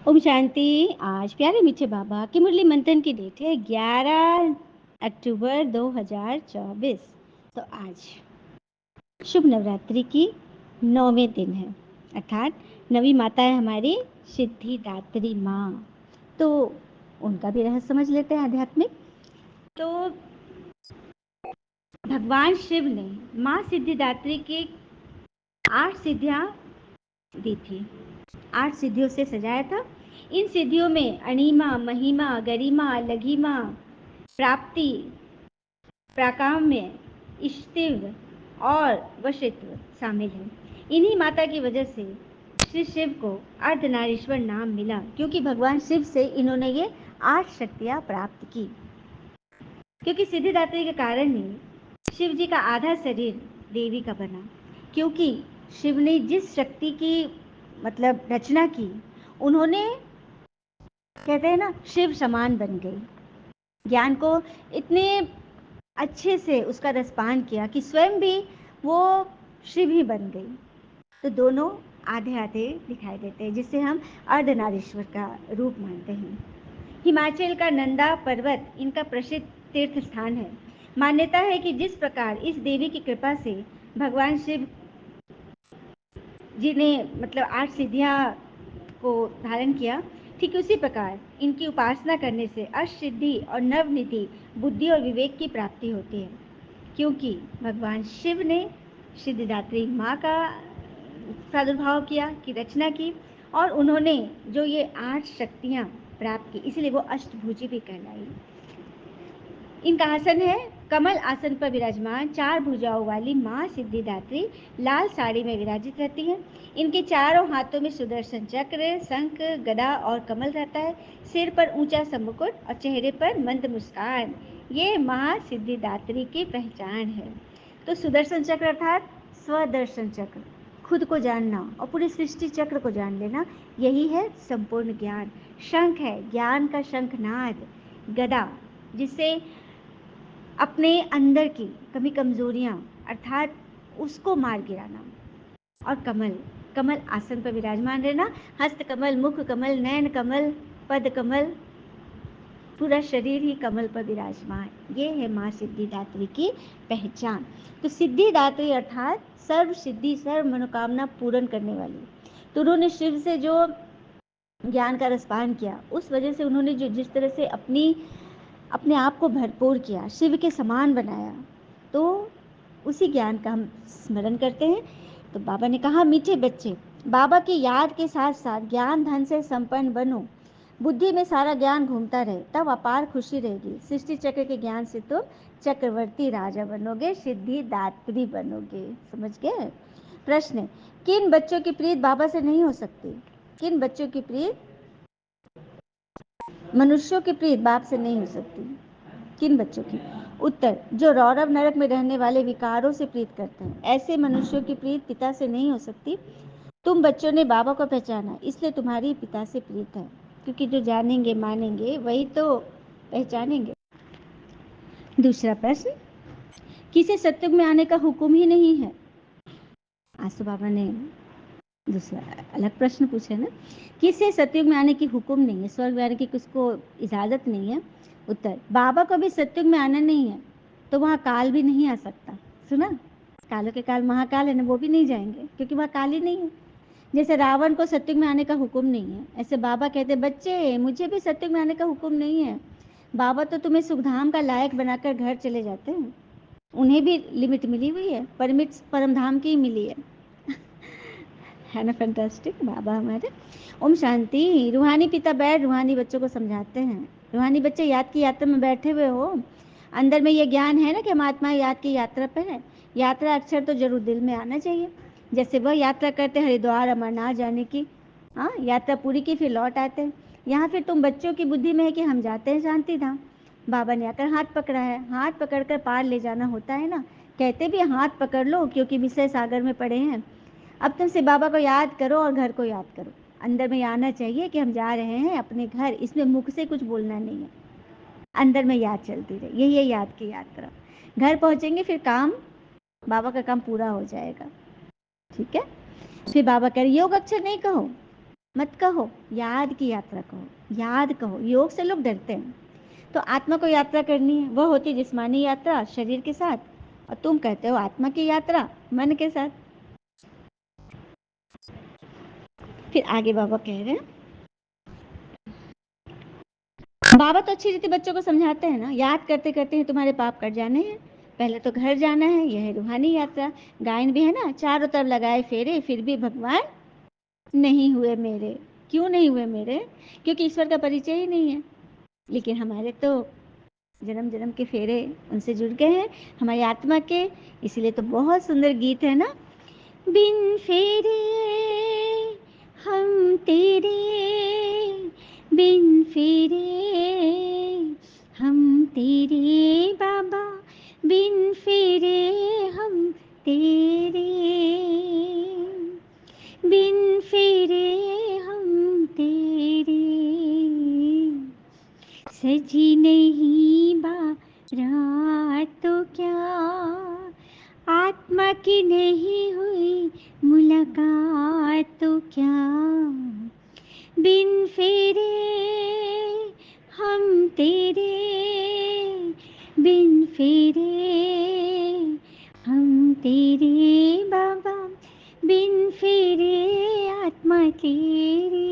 ओम शांति। आज प्यारे मीठे बाबा की मुरली मंथन की डेट है 11 अक्टूबर 2024। तो आज शुभ नवरात्रि की 9वें दिन है, अर्थात नवी माता है हमारी सिद्धिदात्री माँ। तो उनका भी रहस्य समझ लेते हैं आध्यात्मिक। तो भगवान शिव ने माँ सिद्धिदात्री की 8 सिद्धियाँ दी थी, 8 सिद्धियों से सजाया था। इन सिद्धियों में अणिमा, महिमा, गरिमा, लघिमा, प्राप्ति, प्राकाम्य, इष्टिव और वशित्व शामिल है। इन्हीं माता की वजह से श्री शिव को अर्धनारीश्वर नाम मिला, क्योंकि भगवान शिव से इन्होंने ये 8 शक्तियाँ प्राप्त की। क्योंकि सिद्धिदात्री के कारण ही शिव जी का आधा शरीर देवी का बना, क्योंकि शिव ने जिस शक्ति की मतलब रचना की, उन्होंने कहते हैं ना शिव समान बन गई। ज्ञान को इतने अच्छे से उसका रसपान किया कि स्वयं भी वो शिव ही बन गई। तो दोनों आधे आधे दिखाई देते हैं, जिससे हम अर्धनारीश्वर का रूप मानते हैं। हिमाचल का नंदा पर्वत इनका प्रसिद्ध तीर्थ स्थान है। मान्यता है कि जिस प्रकार इस देवी की कृपा से भगवान शिव जी ने मतलब 8 सिद्धियाँ को धारण किया, ठीक उसी प्रकार इनकी उपासना करने से अष्टसिद्धि और नवनिधि, बुद्धि और विवेक की प्राप्ति होती है। क्योंकि भगवान शिव ने सिद्धिदात्री माँ का प्रादुर्भाव किया, की रचना की, और उन्होंने जो ये 8 शक्तियाँ प्राप्त की, इसलिए वो अष्टभुजी भी कहलाई। इनका आसन है कमल आसन पर विराजमान 4 भुजाओं वाली माँ सिद्धिदात्री लाल साड़ी में विराजित रहती है। इनके चारों हाथों में सुदर्शन चक्र, शंख, गदा और कमल रहता है। सिर पर ऊंचा सा मुकुट और चेहरे पर मंद मुस्कान, ये माँ सिद्धिदात्री की पहचान है। तो सुदर्शन चक्र अर्थात स्वदर्शन चक्र, खुद को जानना और पूरी सृष्टि चक्र को जान लेना, यही है संपूर्ण ज्ञान। शंख है ज्ञान का शंखनाद। गदा, जिससे अपने अंदर की कमी कमजोरियां अर्थात उसको मार गिराना। और कमल, कमल आसन पर विराजमान रहना। हस्त कमल, मुख कमल, नयन कमल, पद कमल, पूरा शरीर ही कमल पर विराजमान, ये है माँ सिद्धिदात्री की पहचान। तो सिद्धिदात्री अर्थात सर्व सिद्धि, सर्व मनोकामना पूर्ण करने वाली। तो उन्होंने शिव से जो ज्ञान का रसपान किया, उस वजह से उन्होंने जो जिस तरह से अपने आप को भरपूर किया, शिव के समान बनाया, तो उसी ज्ञान का हम स्मरण करते हैं। तो बाबा ने कहा, मीठे बच्चे, बाबा की याद के साथ साथ ज्ञान धन से संपन्न बनो, बुद्धि में सारा ज्ञान घूमता रहे, तब अपार खुशी रहेगी। सृष्टि चक्र के ज्ञान से तुम चक्रवर्ती राजा बनोगे, सिद्धिदात्री बनोगे। समझ गए? प्रश्न, किन बच्चों की प्रीत बाबा से नहीं हो सकती? किन बच्चों की प्रीत, मनुष्यों की प्रीत बाप से नहीं हो सकती? किन बच्चों की? उत्तर, जो रौरव नरक में रहने वाले विकारों से प्रीत करते हैं, ऐसे मनुष्यों की प्रीत पिता से नहीं हो सकती। तुम बच्चों ने बाबा को पहचाना, इसलिए तुम्हारी पिता से प्रीत है, क्योंकि जो जानेंगे मानेंगे वही तो पहचानेंगे। दूसरा प्रश्न, किसे सत्युग में आने का हुक्म ही नहीं है? आज तो बाबा ने दूसरा अलग प्रश्न पूछे ना, किसे सत्युग में आने की हुक्म नहीं है, स्वर्ग में आने की किसको इजाजत नहीं है? उत्तर, बाबा को भी सत्युग में आना नहीं है, तो वहाँ काल भी नहीं आ सकता। सुना, कालों के काल महाकाल है ना, वो भी नहीं जाएंगे, क्योंकि वहाँ काल ही नहीं है। जैसे रावण को सत्युग में आने का हुक्म नहीं है, ऐसे बाबा कहते, बच्चे मुझे भी सत्युग में आने का हुक्म नहीं है, बाबा तो तुम्हें सुखधाम का लायक बनाकर घर चले जाते हैं, उन्हें भी लिमिट मिली हुई है, परमिट परमधाम की ही मिली है ना। फैंटास्टिक बाबा हमारे। ओम शांति। रूहानी पिता बैठ रूहानी बच्चों को समझाते हैं। रूहानी बच्चे याद की यात्रा में बैठे हुए हो, अंदर में ये ज्ञान है ना कि हम आत्मा याद की यात्रा पर है। यात्रा अक्षर तो जरूर दिल में आना चाहिए, जैसे वह यात्रा करते हरिद्वार अमरनाथ जाने की। हाँ, यात्रा पूरी की फिर लौट आते हैं। यहाँ फिर तुम बच्चों की बुद्धि में है कि हम जाते हैं शांति धाम, बाबा ने आकर हाथ पकड़ा है, हाथ पकड़कर पार ले जाना होता है ना। कहते भी हाथ पकड़ लो, क्योंकि विषय सागर में पड़े हैं। अब तुमसे बाबा को याद करो और घर को याद करो। अंदर में आना चाहिए कि हम जा रहे हैं अपने घर, इसमें मुख से कुछ बोलना नहीं है, अंदर में याद चलती रहे, यही है याद की यात्रा। घर पहुंचेंगे फिर काम, बाबा का काम पूरा हो जाएगा। ठीक है। फिर बाबा कह रहे योग अक्षर नहीं कहो, मत कहो, याद की यात्रा कहो, याद कहो। योग से लोग डरते हैं। तो आत्मा को यात्रा करनी है, वह होती जिस्मानी यात्रा शरीर के साथ, और तुम कहते हो आत्मा की यात्रा मन के साथ। फिर आगे बाबा कह रहे हैं, बाबा तो अच्छी रीति बच्चों को समझाते हैं ना, याद करते करते हैं तुम्हारे पाप कट जाने हैं, पहले तो घर जाना है, यह है रूहानी यात्रा। गायन भी है ना, चारों तरफ लगाए फेरे फिर भी भगवान नहीं हुए मेरे। क्यों नहीं हुए मेरे? क्योंकि ईश्वर का परिचय ही नहीं है। लेकिन हमारे तो जन्म जन्म के फेरे उनसे जुड़ गए हैं, हमारी आत्मा के। इसलिए तो बहुत सुंदर गीत है ना, बिन फेरे हम तेरे, बिन फेरे हम तेरे बाबा, बिन फेरे हम तेरे, बिन फेरे हम तेरे, सजी नहीं बारात तो क्या, आत्मा की नहीं हुई मुलाकात तो क्या, बिन फेरे हम तेरे, बिन फेरे हम तेरे बाबा, बिन फेरे आत्मा तेरी,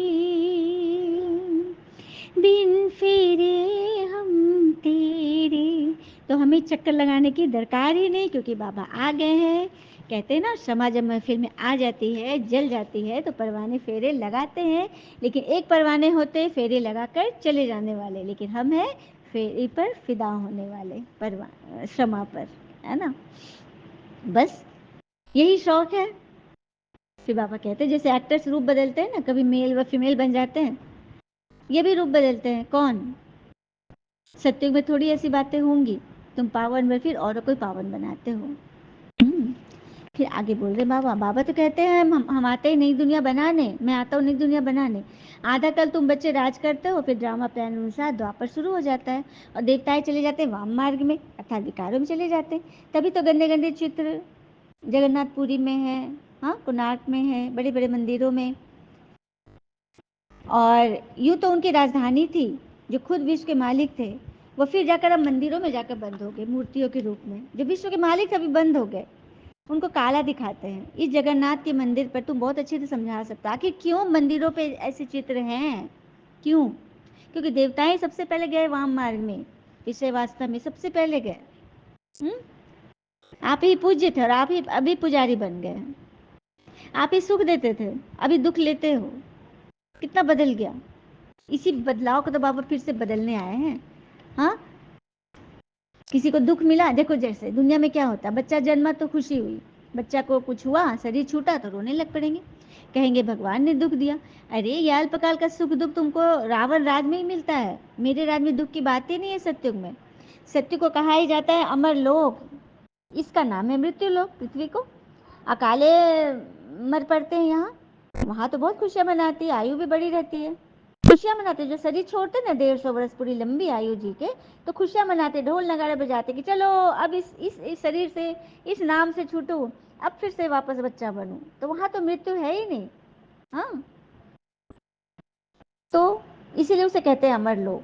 बिन फेरे हम तेरे। तो हमें चक्कर लगाने की दरकार ही नहीं, क्योंकि बाबा आ गए हैं। कहते हैं ना, क्षमा जब महफिल में आ जाती है, जल जाती है, तो परवाने फेरे लगाते हैं। लेकिन एक परवाने होते फेरे लगाकर चले जाने वाले, लेकिन हम हैं फेरे पर फिदा होने वाले, क्षमा पर, है ना। बस यही शौक है। फिर बाबा कहते हैं, जैसे एक्टर्स रूप बदलते हैं ना, कभी मेल व फीमेल बन जाते हैं, ये भी रूप बदलते हैं। कौन? सत्युग में थोड़ी ऐसी बातें होंगी, तुम पावन में फिर और कोई पावन बनाते हो। फिर आगे बोल रहे बाबा, बाबा तो कहते हैं हम आते ही नई दुनिया बनाने, मैं आता हूँ नई दुनिया बनाने। आधा कल तुम बच्चे राज करते हो, फिर ड्रामा प्लान अनुसार द्वापर शुरू हो जाता है, और देवताएं चले जाते हैं वाम मार्ग में, अर्थात विकारों में चले जाते हैं। तभी तो गंदे गंदे चित्र जगन्नाथपुरी में है, हाँ, कोणार्क में है, बड़े बड़े मंदिरों में। और यूँ तो उनकी राजधानी थी, जो खुद विश्व के मालिक थे, वो फिर जाकर अब मंदिरों में जाकर बंद हो गए, मूर्तियों के रूप में। जो विश्व के मालिक थे अभी बंद हो गए, उनको काला दिखाते हैं। इस जगन्नाथ के मंदिर पर तुम बहुत अच्छे से समझा सकता, आखिर क्यों मंदिरों पे ऐसे चित्र हैं? क्यों? क्योंकि देवताएं सबसे पहले गए वाम मार्ग में, विषय वास्तव में सबसे पहले गए। आप ही पूज्य थे और आप ही अभी पुजारी बन गए। आप ही सुख देते थे, अभी दुख लेते हो। कितना बदल गया। इसी बदलाव को तो बाबा फिर से बदलने आए हैं। हाँ, किसी को दुख मिला, देखो जैसे दुनिया में क्या होता है, बच्चा जन्मा तो खुशी हुई, बच्चा को कुछ हुआ, शरीर छूटा तो रोने लग पड़ेंगे, कहेंगे भगवान ने दुख दिया। अरे ये अल्पकाल का सुख दुख तुमको रावण राज में ही मिलता है, मेरे राज में दुख की बात ही नहीं है। सत्युग में, सत्य को कहा ही जाता है अमर लोक, इसका नाम है मृत्यु लोक। पृथ्वी को अकाले मर पड़ते हैं यहाँ, वहाँ तो बहुत खुशियाँ मनाती है, आयु भी बड़ी रहती है। खुशियाँ मनाते, जो शरीर छोड़ते ना 150 वर्ष पूरी लंबी आयु जी के, तो खुशियाँ मनाते, ढोल नगाड़े बजाते कि चलो अब इस शरीर से, इस नाम से छूटूं, अब फिर से वापस बच्चा बनूं। तो वहाँ तो मृत्यु है ही नहीं। हाँ, तो इसीलिए उसे कहते हैं अमर लोक।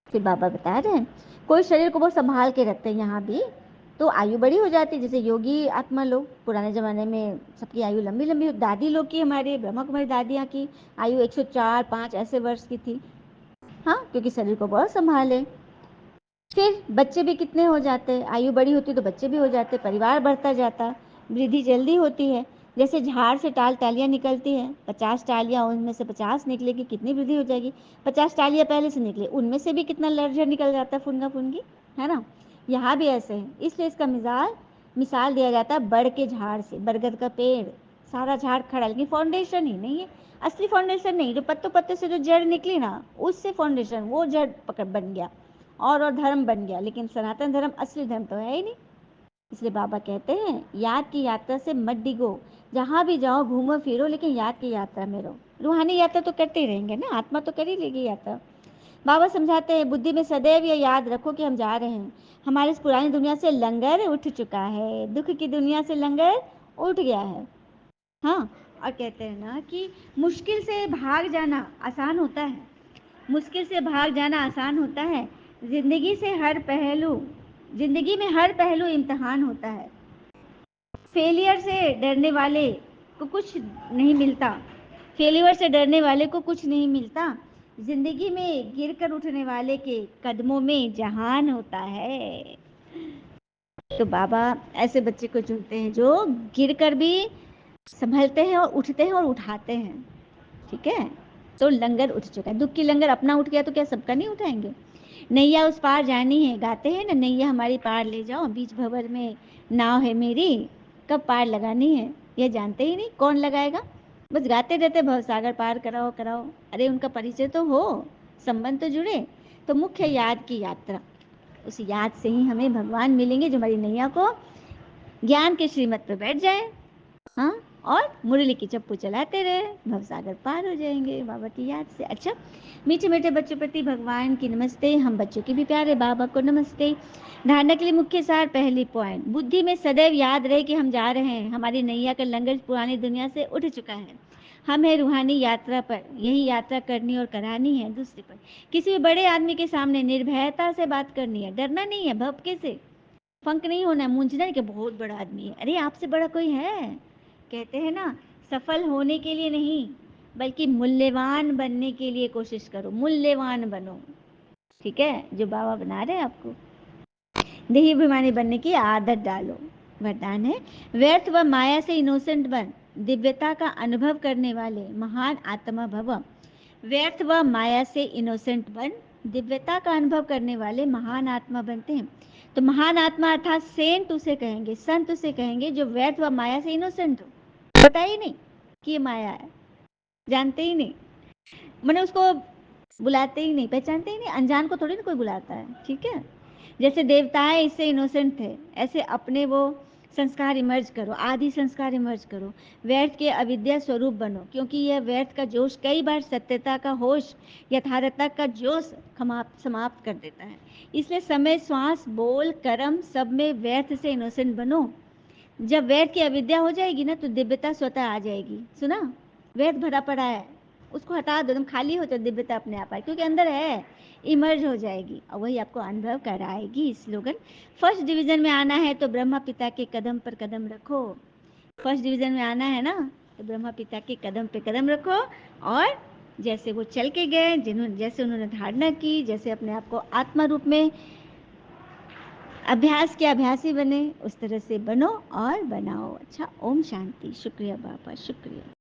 फिर बाबा बता रहे हैं, कोई शरीर को बहुत संभाल के रखते हैं यहाँ भी, तो आयु बड़ी हो जाती है। जैसे योगी आत्मा लोग, पुराने ज़माने में सबकी आयु लंबी लंबी, दादी लोग की, हमारे ब्रह्मा कुमारी दादियाँ की आयु 104 5 ऐसे वर्ष की थी। हाँ, क्योंकि शरीर को बहुत संभाले। फिर बच्चे भी कितने हो जाते, आयु बड़ी होती तो बच्चे भी हो जाते, परिवार बढ़ता जाता, वृद्धि जल्दी होती है। जैसे झाड़ से टालियाँ निकलती हैं, 50 टालियाँ, उनमें से 50 निकलेगी, कितनी वृद्धि हो जाएगी। 50 टालियाँ पहले से निकले, उनमें से भी कितना लर्जर निकल जाता है, फुनगा फुनगी, है ना। यहाँ भी ऐसे है, इसलिए इसका मिसाल दिया जाता है बड़ के झाड़ से। बरगद का पेड़, सारा झाड़ खड़ा, लेकिन फाउंडेशन ही नहीं है, असली फाउंडेशन नहीं, जो पत्तों पत्तों से जो जड़ निकली ना, उससे फाउंडेशन, वो जड़ पकड़ बन गया, और धर्म बन गया। लेकिन सनातन धर्म असली धर्म तो है ही नहीं। इसलिए बाबा कहते हैं, याद की यात्रा से मत डिगो, जहाँ भी जाओ घूमो फिरो, लेकिन याद की यात्रा में रहो। रूहानी यात्रा तो करते ही रहेंगे ना, आत्मा तो कर ही लेगी यात्रा। बाबा समझाते हैं, बुद्धि में सदैव ये याद रखो कि हम जा रहे हैं, हमारे इस पुरानी दुनिया से लंगर उठ चुका है, दुख की दुनिया से लंगर उठ गया है। हाँ, और कहते हैं ना कि मुश्किल से भाग जाना आसान होता है, मुश्किल से भाग जाना आसान होता है। जिंदगी में हर पहलू इम्तिहान होता है। फेलियर से डरने वाले को कुछ नहीं मिलता, फेलियर से डरने वाले को कुछ नहीं मिलता। जिंदगी में गिरकर उठने वाले के कदमों में जहान होता है। तो बाबा ऐसे बच्चे को चुनते हैं जो गिरकर भी संभलते हैं और उठते हैं और उठाते हैं। ठीक है, तो लंगर उठ चुका है। दुख की लंगर अपना उठ गया तो क्या सबका नहीं उठाएंगे। नैया उस पार जानी है, गाते हैं ना, नैया हमारी पार ले जाओ, बीच भंवर में नाव है मेरी, कब पार लगानी है ये जानते ही नहीं, कौन लगाएगा। बस गाते रहते भवसागर पार कराओ कराओ। अरे उनका परिचय तो हो, संबंध तो जुड़े। तो मुख्य याद की यात्रा, उस याद से ही हमें भगवान मिलेंगे जो हमारी नैया को ज्ञान के श्रीमत पर बैठ जाए, हाँ, और मुरली की चप्पू चलाते रहे, भवसागर पार हो जाएंगे बाबा की याद से। अच्छा, मीठे मीठे बच्चों प्रति भगवान की नमस्ते, हम बच्चों की भी प्यारे बाबा को नमस्ते। धारणा के लिए मुख्य सार, पहली पॉइंट, बुद्धि में सदैव याद रहे कि हम जा रहे हैं, हमारी नैया का लंगर पुरानी दुनिया से उठ चुका है, हम है रूहानी यात्रा पर, यही यात्रा करनी और करानी है। दूसरी पर, किसी भी बड़े आदमी के सामने निर्भयता से बात करनी है, डरना नहीं है, भपके से फंक नहीं होना है, मूंझना नहीं कि बहुत बड़ा आदमी है, अरे आपसे बड़ा कोई है। कहते हैं ना, सफल होने के लिए नहीं बल्कि मूल्यवान बनने के लिए कोशिश करो, मूल्यवान बनो। ठीक है, जो बाबा बना रहे हैं आपको, देहाभिमानी बनने की आदत डालो। वरदान है, व्यर्थ व माया से इनोसेंट बन, दिव्यता का अनुभव करने वाले महान आत्मा भव। व्यर्थ व माया से इनोसेंट बन, दिव्यता का अनुभव करने वाले महान आत्मा बनते हैं। तो महान आत्मा अर्थात सेंट उसे कहेंगे, संत उसे कहेंगे जो व्यर्थ व माया से इनोसेंट हो, पता ही नहीं कि ये माया है, जानते ही नहीं, मैंने उसको बुलाते ही नहीं, पहचानते ही नहीं, अनजान को थोड़ी ना कोई बुलाता है। ठीक है, जैसे देवताएं इससे इनोसेंट थे, ऐसे अपने वो संस्कार इमर्ज करो, आदि संस्कार इमर्ज करो, व्यर्थ के अविद्या स्वरूप बनो, क्योंकि यह व्यर्थ का जोश कई बार सत्यता का होश, यथार्थता का जोश समाप्त कर देता है। इसलिए समय, श्वास, बोल, कर्म सब में व्यर्थ से इनोसेंट बनो। जब व्यर्थ की अविद्या हो जाएगी ना तो दिव्यता स्वतः आ जाएगी। सुना, व्यर्थ भरा पड़ा है, उसको हटा दो, तुम खाली हो तो दिव्यता अपने आप आए, क्योंकि अंदर है, इमर्ज हो जाएगी और वही आपको अनुभव कराएगी। स्लोगन, फर्स्ट डिवीजन में आना है तो ब्रह्मा पिता के कदम पर कदम रखो। फर्स्ट डिवीजन में आना है ना तो ब्रह्मा पिता के कदम पे कदम रखो, और जैसे वो चल के गए, जैसे उन्होंने धारणा की, जैसे अपने आप को आत्मा रूप में अभ्यास के अभ्यासी बने, उस तरह से बनो और बनाओ। अच्छा, ओम शांति। शुक्रिया बाबा, शुक्रिया।